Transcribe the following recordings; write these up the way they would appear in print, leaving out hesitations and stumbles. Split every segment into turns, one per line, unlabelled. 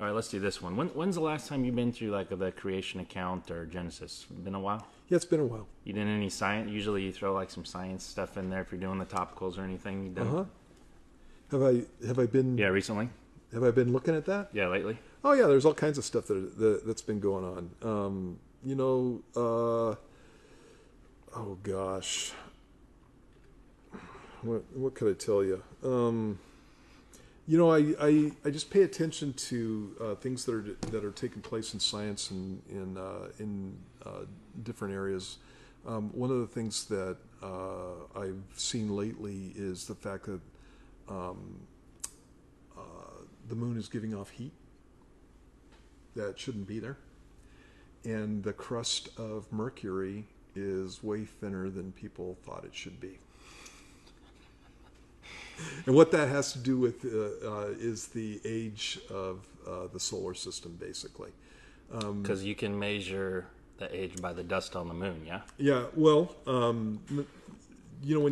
All right, let's do this one. When's the last time you've been through like the creation account or Genesis? Been a while?
Yeah, it's been a while.
You did any science? Usually you throw like some science stuff in there if you're doing the topicals or anything. You done?
Uh-huh. Have I been
Yeah, recently.
have I been looking at that?
Yeah, lately.
Oh yeah, there's all kinds of stuff that's been going on. Oh gosh, what could I tell you? I just pay attention to things that are taking place in science and in different areas. One of the things that I've seen lately is the fact that the moon is giving off heat that shouldn't be there, and the crust of Mercury is way thinner than people thought it should be. And what that has to do with is the age of the solar system, basically.
Because you can measure the age by the dust on the moon. Yeah.
Yeah. Well, when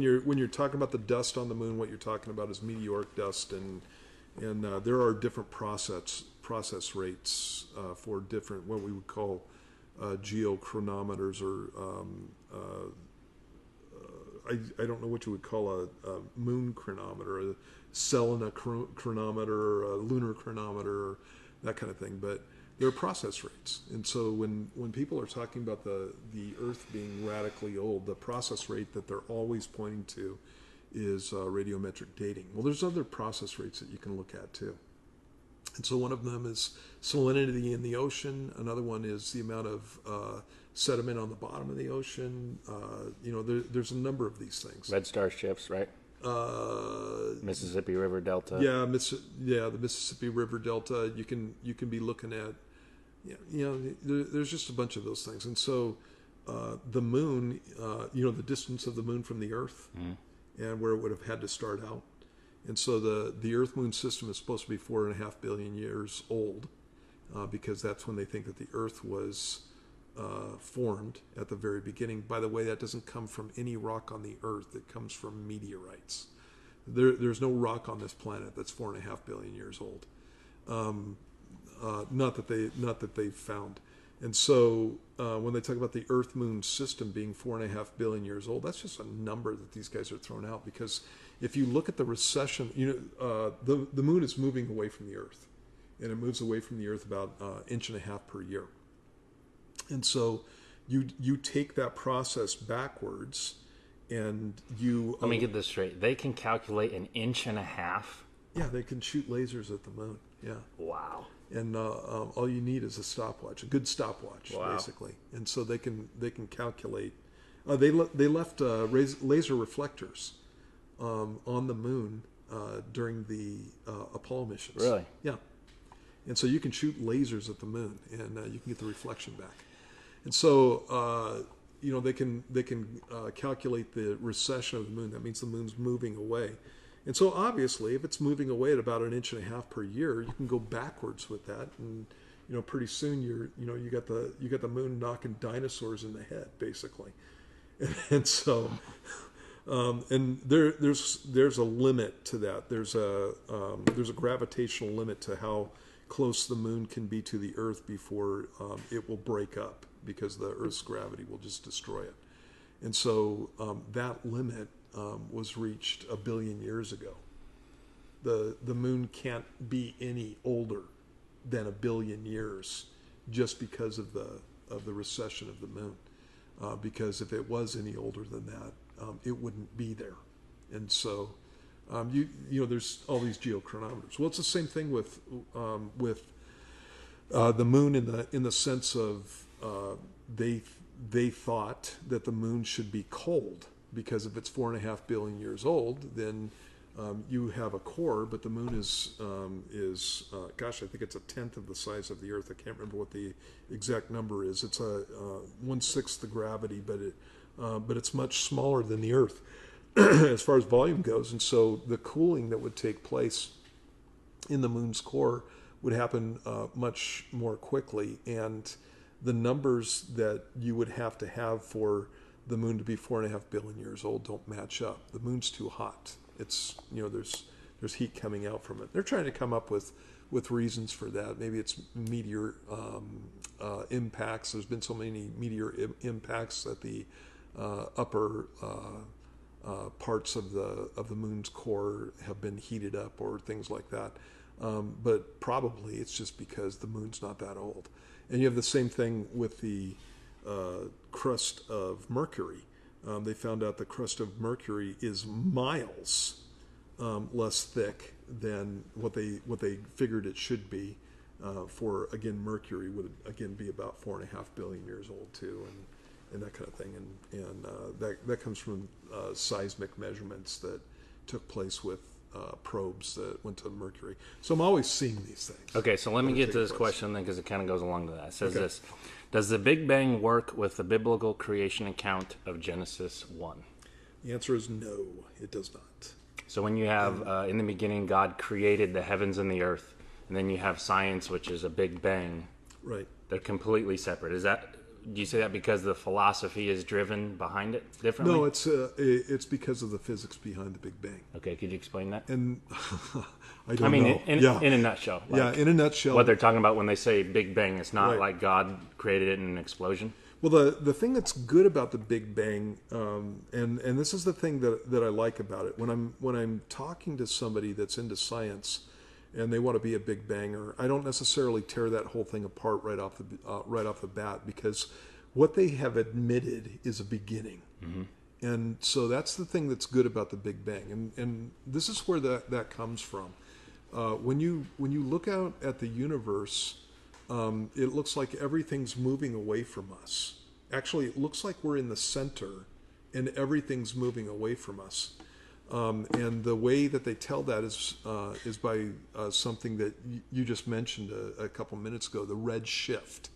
you're talking about the dust on the moon, what you're talking about is meteoric dust, and there are different process rates for different what we would call geochronometers, or I don't know what you would call a moon chronometer, a selena chronometer, or a lunar chronometer, or that kind of thing. But there are process rates, and so when people are talking about the Earth being radically old, the process rate that they're always pointing to is radiometric dating. Well, there's other process rates that you can look at too. And so one of them is salinity in the ocean. Another one is the amount of sediment on the bottom of the ocean. There's a number of these things.
Red star shifts, right? Mississippi River Delta.
Yeah, the Mississippi River Delta. You can be looking at, there's just a bunch of those things. And so the moon, the distance of the moon from the Earth, and where it would have had to start out. And so the Earth-Moon system is supposed to be 4.5 billion years old, because that's when they think that the Earth was formed at the very beginning. By the way, that doesn't come from any rock on the Earth. It comes from meteorites. There's no rock on this planet that's 4.5 billion years old. Not that they've found. And so when they talk about the Earth-Moon system being 4.5 billion years old, that's just a number that these guys are throwing out, because if you look at the recession, the moon is moving away from the Earth, and it moves away from the Earth about 1.5 inches per year. And so you take that process backwards, and you...
Let me get this straight. They can calculate 1.5 inches?
Yeah, they can shoot lasers at the moon. Yeah.
Wow.
And all you need is a stopwatch, a good stopwatch, basically. And so they can calculate. They left laser reflectors on the moon during the Apollo missions.
Really?
Yeah. And so you can shoot lasers at the moon, and you can get the reflection back. And so they can calculate the recession of the moon. That means the moon's moving away. And so obviously, if it's moving away at about 1.5 inches per year, you can go backwards with that, and pretty soon you got the moon knocking dinosaurs in the head, basically. And so and there's a limit to that. There's a gravitational limit to how close the moon can be to the Earth before it will break up, because the Earth's gravity will just destroy it. And so that limit was reached 1 billion years ago. The moon can't be any older than 1 billion years, just because of the recession of the moon. Because if it was any older than that, it wouldn't be there. And so there's all these geochronometers. Well, it's the same thing with the moon in the sense of they thought that the moon should be cold, because if it's 4.5 billion years old, then you have a core, but the moon is I think it's 1/10 of the size of the Earth. I can't remember what the exact number is. It's 1/6 the gravity, but it's much smaller than the Earth as far as volume goes. And so the cooling that would take place in the moon's core would happen much more quickly, and the numbers that you would have to have for the moon to be 4.5 billion years old don't match up. The moon's too hot. It's there's heat coming out from it. They're trying to come up with with reasons for that. Maybe it's meteor impacts. There's been so many meteor impacts that the upper parts of the moon's core have been heated up, or things like that. But probably it's just because the moon's not that old. And you have the same thing with the crust of Mercury. They found out the crust of Mercury is miles less thick than what they figured it should be. For again, Mercury would again be about 4.5 billion years old too, and that kind of thing. And that comes from seismic measurements that took place with probes that went to Mercury. So I'm always seeing these things.
Okay, so let me get to this question then, because it kind of goes along to that. It says this: does the Big Bang work with the biblical creation account of Genesis 1?
The answer is no, it does not.
So when you have, in the beginning, God created the heavens and the earth, and then you have science, which is a Big Bang.
Right.
They're completely separate. Do you say that because the philosophy is driven behind it differently?
No, it's because of the physics behind the Big Bang.
Okay, could you explain that?
And I don't know.
In a nutshell.
In a nutshell.
What they're talking about when they say Big Bang, it's not
Right.
like God created it in an explosion?
Well, the thing that's good about the Big Bang, and this is the thing that I like about it, when I'm talking to somebody that's into science and they want to be a Big Banger, I don't necessarily tear that whole thing apart right off the bat, because what they have admitted is a beginning. Mm-hmm. And so that's the thing that's good about the Big Bang, and this is where that comes from. When you look out at the universe, it looks like everything's moving away from us. Actually, it looks like we're in the center, and everything's moving away from us. And the way that they tell that is by something that you just mentioned a couple minutes ago, the red shift.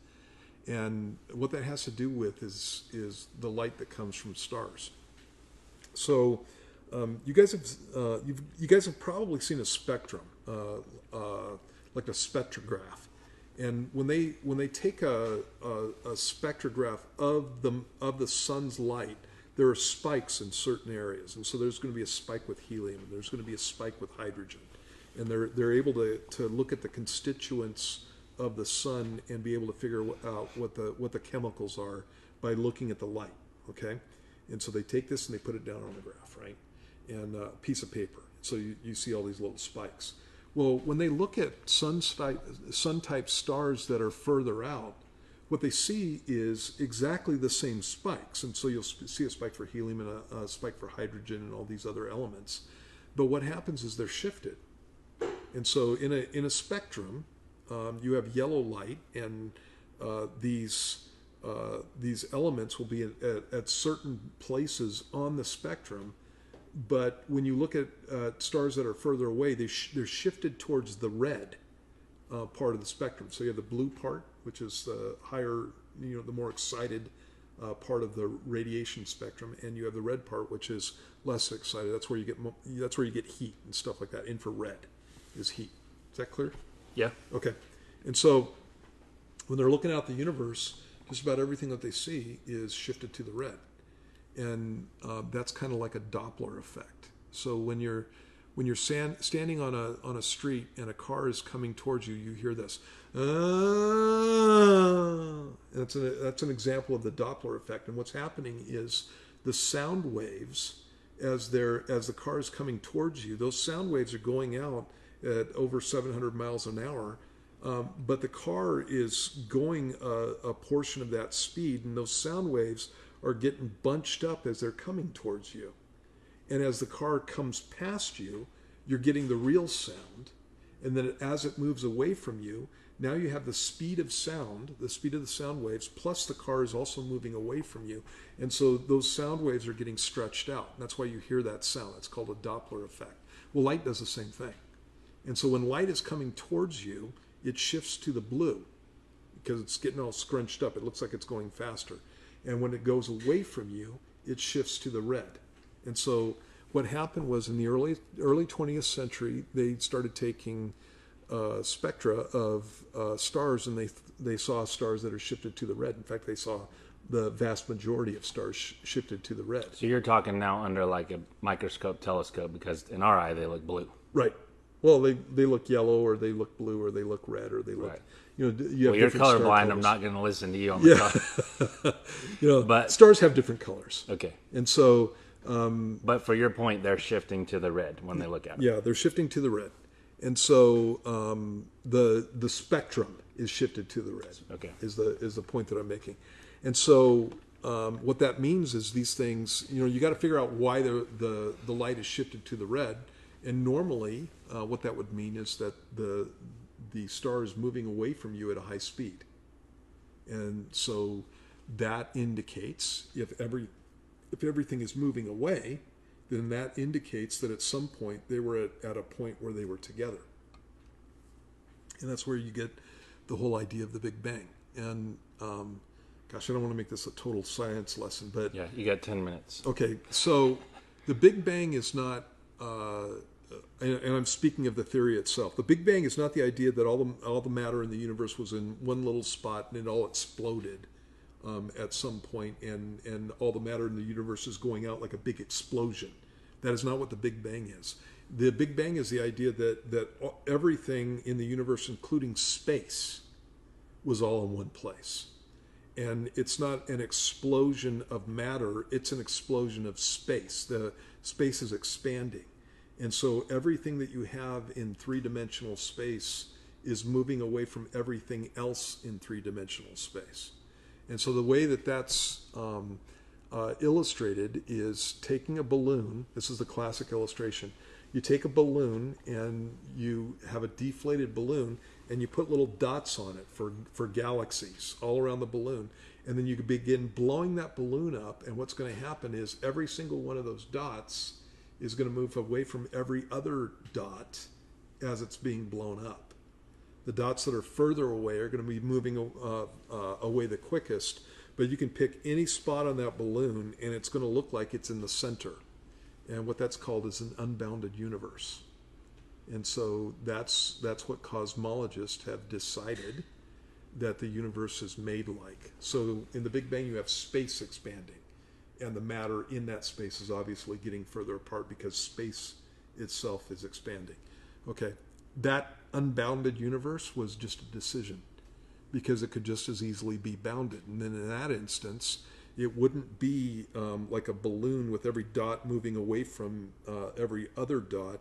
And what that has to do with is the light that comes from stars. So you guys have probably seen a spectrum, like a spectrograph. And when they take a spectrograph of the sun's light, there are spikes in certain areas, and so there's going to be a spike with helium, and there's going to be a spike with hydrogen, and they're able to look at the constituents of the sun and be able to figure out what the chemicals are by looking at the light. Okay, and so they take this and they put it down on the graph, right, and a piece of paper. So you see all these little spikes. Well, when they look at sun-type stars that are further out, what they see is exactly the same spikes. And so you'll see a spike for helium and a spike for hydrogen and all these other elements. But what happens is they're shifted. And so in a spectrum, you have yellow light, and these elements will be at certain places on the spectrum. But when you look at stars that are further away, they're shifted towards the red part of the spectrum. So you have the blue part, which is the higher, the more excited part of the radiation spectrum, and you have the red part, which is less excited. That's where you get heat and stuff like that. Infrared is heat. Is that clear?
Yeah.
Okay. And so when they're looking out the universe, just about everything that they see is shifted to the red. And that's kind of like a Doppler effect. So when you're standing on a street and a car is coming towards you, you hear this. That's an example of the Doppler effect. And what's happening is the sound waves, as the car is coming towards you, those sound waves are going out at over 700 miles an hour. But the car is going a portion of that speed, and those sound waves are getting bunched up as they're coming towards you. And as the car comes past you, you're getting the real sound. And then as it moves away from you, now you have the speed of sound, the speed of the sound waves, plus the car is also moving away from you. And so those sound waves are getting stretched out. And that's why you hear that sound. It's called a Doppler effect. Well, light does the same thing. And so when light is coming towards you, it shifts to the blue because it's getting all scrunched up. It looks like it's going faster. And when it goes away from you, it shifts to the red. And so what happened was in the early 20th century, they started taking spectra of stars, and they saw stars that are shifted to the red. In fact, they saw the vast majority of stars shifted to the red.
So you're talking now under like a microscope, telescope, because in our eye they look blue.
Right. Well, they look yellow, or they look blue, or they look red, or they look.
Right.
You have
Well, you're
different star
colorblind. I'm
colors.
not going to listen to you on the color. But
stars have different colors.
okay.
And so,
But for your point, they're shifting to the red when they look at it.
yeah, they're shifting to the red, and so the spectrum is shifted to the red.
Okay.
Is the point that I'm making, and so what that means is these things. You got to figure out why the light is shifted to the red, and normally what that would mean is that the star is moving away from you at a high speed, and so that indicates if everything is moving away, then that indicates that at some point they were at a point where they were together. And that's where you get the whole idea of the Big Bang. And gosh, I don't want to make this a total science lesson, but
Yeah, you got 10 minutes.
okay, so the Big Bang is not, and I'm speaking of the theory itself. The Big Bang is not the idea that all the matter in the universe was in one little spot and it all exploded at some point, and all the matter in the universe is going out like a big explosion. That is not what the Big Bang is. The Big Bang is the idea that everything in the universe, including space, was all in one place. And it's not an explosion of matter, it's an explosion of space. The space is expanding. And so everything that you have in three-dimensional space is moving away from everything else in three-dimensional space. And so the way that that's illustrated is taking a balloon. This is the classic illustration. You take a balloon and you have a deflated balloon and you put little dots on it for galaxies all around the balloon. And then you begin blowing that balloon up. And what's going to happen is every single one of those dots is going to move away from every other dot as it's being blown up. The dots that are further away are going to be moving away the quickest, but you can pick any spot on that balloon and it's going to look like it's in the center. And what that's called is an unbounded universe. And so that's what cosmologists have decided that the universe is made like. So in the Big Bang you have space expanding, and the matter in that space is obviously getting further apart because space itself is expanding. Okay, that unbounded universe was just a decision because it could just as easily be bounded. And then in that instance, it wouldn't be like a balloon with every dot moving away from every other dot.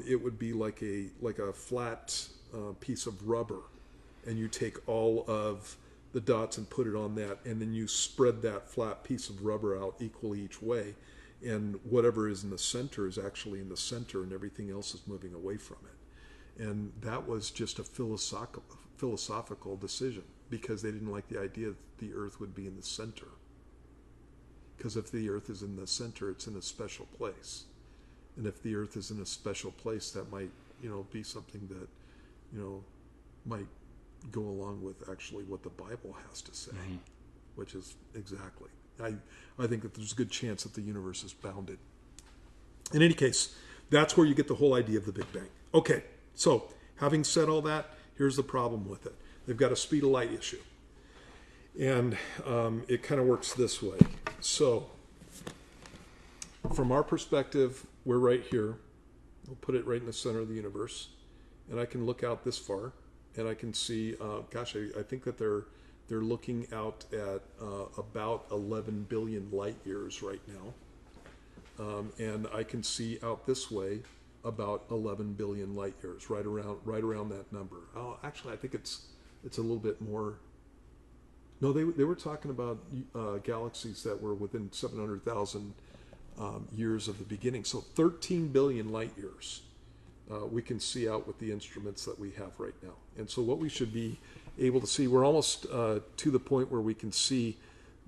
It would be like a flat piece of rubber, and you take all of the dots and put it on that, and then you spread that flat piece of rubber out equally each way, and whatever is in the center is actually in the center, and everything else is moving away from it. And that was just a philosophical decision because they didn't like the idea that the earth would be in the center. Because if the earth is in the center, it's in a special place. And if the earth is in a special place, that might, be something that, might go along with actually what the Bible has to say, which is exactly. I think that there's a good chance that the universe is bounded. In any case, that's where you get the whole idea of the Big Bang. Okay, so having said all that, here's the problem with it. They've got a speed of light issue. And it kind of works this way. So from our perspective, we're right here. We'll put it right in the center of the universe. And I can look out this far, and I can see, I think that they're looking out at about 11 billion light years right now. And I can see out this way about 11 billion light years, right around that number. Oh, actually, I think it's a little bit more. No, they were talking about galaxies that were within 700,000 years of the beginning. So 13 billion light years we can see out with the instruments that we have right now. And so what we should be able to see, we're almost to the point where we can see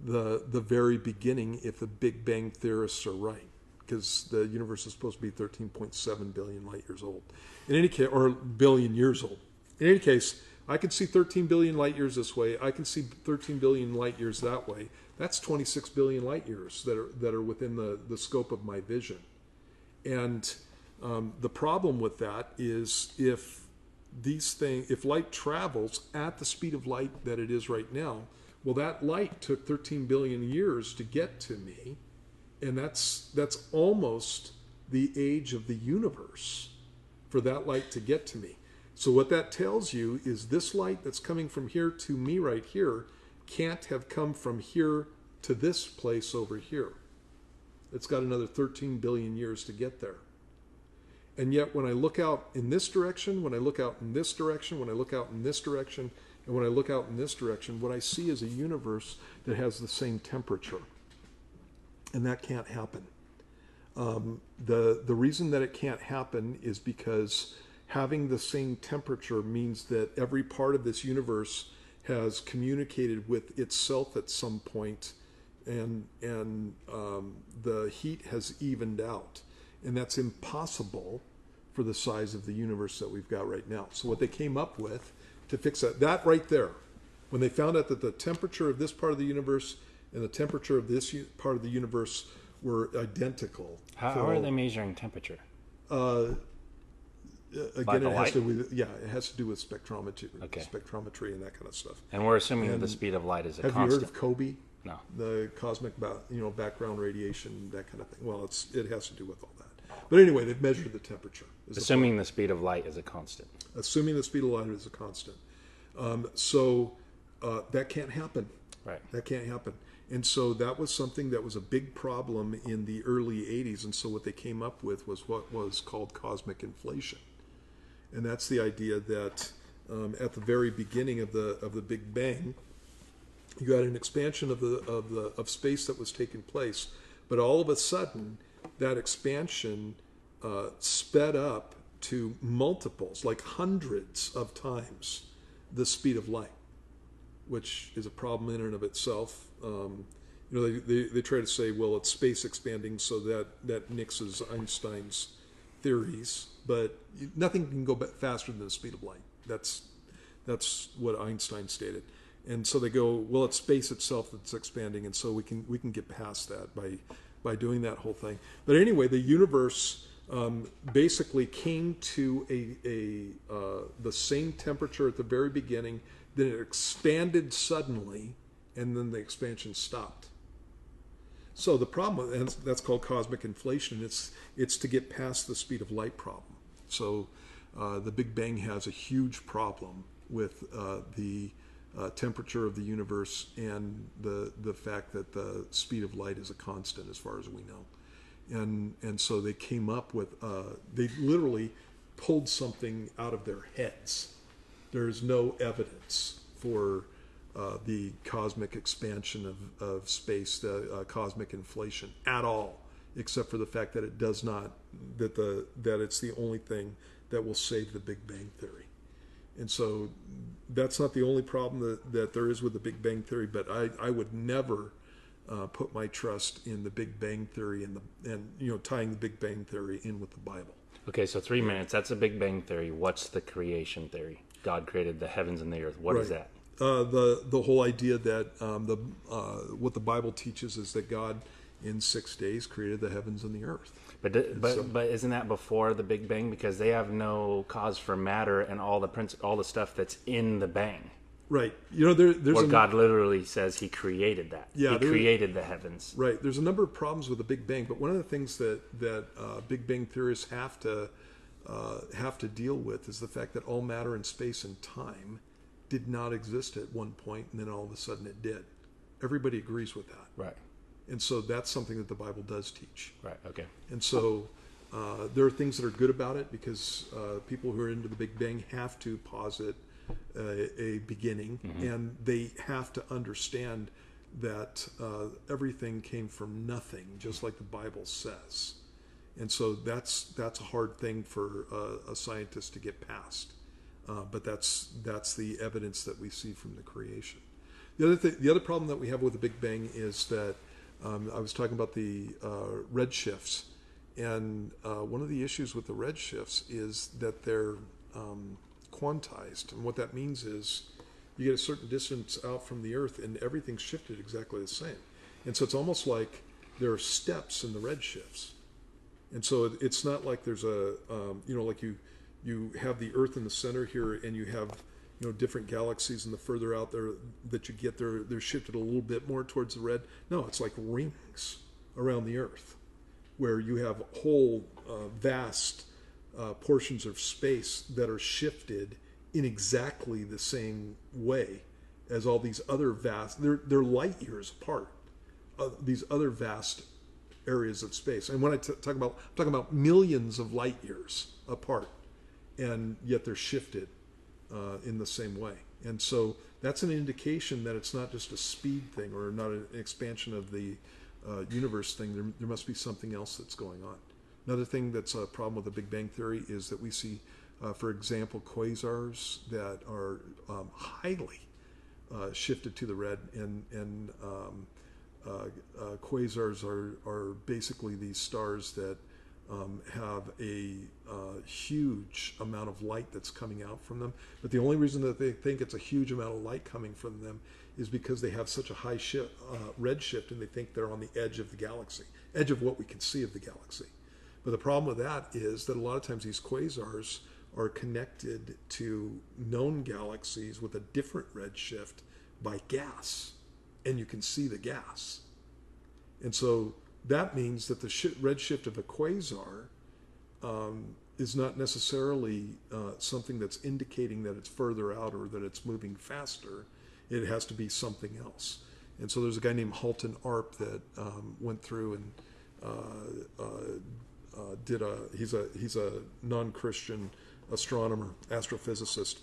the very beginning if the Big Bang theorists are right, because the universe is supposed to be 13.7 billion light years old. In any case, or billion years old. In any case, I can see 13 billion light years this way. I can see 13 billion light years that way. That's 26 billion light years that are within the scope of my vision. And the problem with that is if light travels at the speed of light that it is right now, well, that light took 13 billion years to get to me, and that's almost the age of the universe for that light to get to me. So what that tells you is this light that's coming from here to me right here can't have come from here to this place over here. It's got another 13 billion years to get there. And yet when I look out in this direction, when I look out in this direction, when I look out in this direction, and when I look out in this direction, what I see is a universe that has the same temperature. And that can't happen. The reason that it can't happen is because having the same temperature means that every part of this universe has communicated with itself at some point, and the heat has evened out. And that's impossible for the size of the universe that we've got right now. So what they came up with to fix that right there, when they found out that the temperature of this part of the universe and the temperature of this part of the universe were identical.
How are they measuring temperature?
Again, it has to do with spectrometry,
Okay.
spectrometry and that kind of stuff.
And we're assuming that the speed of light is a
Have
constant.
you heard of COBE?
No.
The cosmic, background radiation, that kind of thing. Well, it has to do with all that. But anyway, they've measured the temperature.
Assuming the speed of light is a constant.
Assuming the speed of light is a constant. So that can't happen.
Right.
That can't happen. And so that was something that was a big problem in the early 80s. And so what they came up with was what was called cosmic inflation. And that's the idea that at the very beginning of the Big Bang, you got an expansion of space that was taking place, but all of a sudden that expansion sped up to multiples, like hundreds of times the speed of light, which is a problem in and of itself. They try to say, well, it's space expanding, so that nixes Einstein's theories, but nothing can go faster than the speed of light. That's what Einstein stated. And so they go, well, it's space itself that's expanding, and so we can get past that by doing that whole thing. But anyway, the universe basically came to the same temperature at the very beginning. Then it expanded suddenly, and then the expansion stopped. So the problem, and that's called cosmic inflation. It's to get past the speed of light problem. So the Big Bang has a huge problem with the temperature of the universe and the fact that the speed of light is a constant as far as we know. And so they came up with, they literally pulled something out of their heads. There's no evidence for the cosmic expansion of space, the cosmic inflation at all, except for the fact that it does not, that it's the only thing that will save the Big Bang Theory. And so that's not the only problem that there is with the Big Bang Theory, but I would never put my trust in the Big Bang Theory and tying the Big Bang Theory in with the Bible.
Okay, so 3 minutes. That's a Big Bang Theory. What's the creation theory? God created the heavens and the earth. What is that?
The whole idea that what the Bible teaches is that God in 6 days created the heavens and the earth.
But isn't that before the Big Bang? Because they have no cause for matter and all the stuff that's in the bang.
Right. There's
where God literally says He created that.
Yeah,
He created the heavens.
Right. There's a number of problems with the Big Bang, but one of the things that Big Bang theorists have to deal with is the fact that all matter and space and time did not exist at one point, and then all of a sudden it did. Everybody agrees with that.
Right.
And so that's something that the Bible does teach.
Right, okay.
And so there are things that are good about it because people who are into the Big Bang have to posit a beginning, and they have to understand that everything came from nothing, just like the Bible says. And so that's a hard thing for a scientist to get past. But that's the evidence that we see from the creation. The other problem that we have with the Big Bang is that I was talking about the redshifts, and one of the issues with the redshifts is that they're quantized, and what that means is you get a certain distance out from the Earth, and everything's shifted exactly the same, and so it's almost like there are steps in the redshifts, and so it's not like there's like you have the Earth in the center here, and you have different galaxies, and the further out there that you get, they're shifted a little bit more towards the red. No, it's like rings around the Earth, where you have whole vast portions of space that are shifted in exactly the same way as all these other vast, they're light years apart, these other vast areas of space. And when I'm talking about millions of light years apart, and yet they're shifted in the same way. And so that's an indication that it's not just a speed thing or not an expansion of the universe thing. There must be something else that's going on. Another thing that's a problem with the Big Bang Theory is that we see, for example, quasars that are highly shifted to the red, and quasars are basically these stars that have a huge amount of light that's coming out from them. But the only reason that they think it's a huge amount of light coming from them is because they have such a high red shift, and they think they're on the edge of the galaxy, edge of what we can see of the galaxy. But the problem with that is that a lot of times these quasars are connected to known galaxies with a different redshift by gas, and you can see the gas. And so that means that the redshift of a quasar is not necessarily something that's indicating that it's further out or that it's moving faster. It has to be something else. And so there's a guy named Halton Arp that went through and he's a non-Christian astronomer, astrophysicist,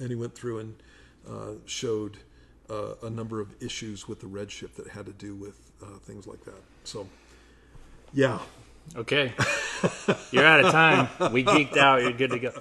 and he went through and showed a number of issues with the redshift that had to do with things like that. So, yeah.
Okay. You're out of time. We geeked out. You're good to go.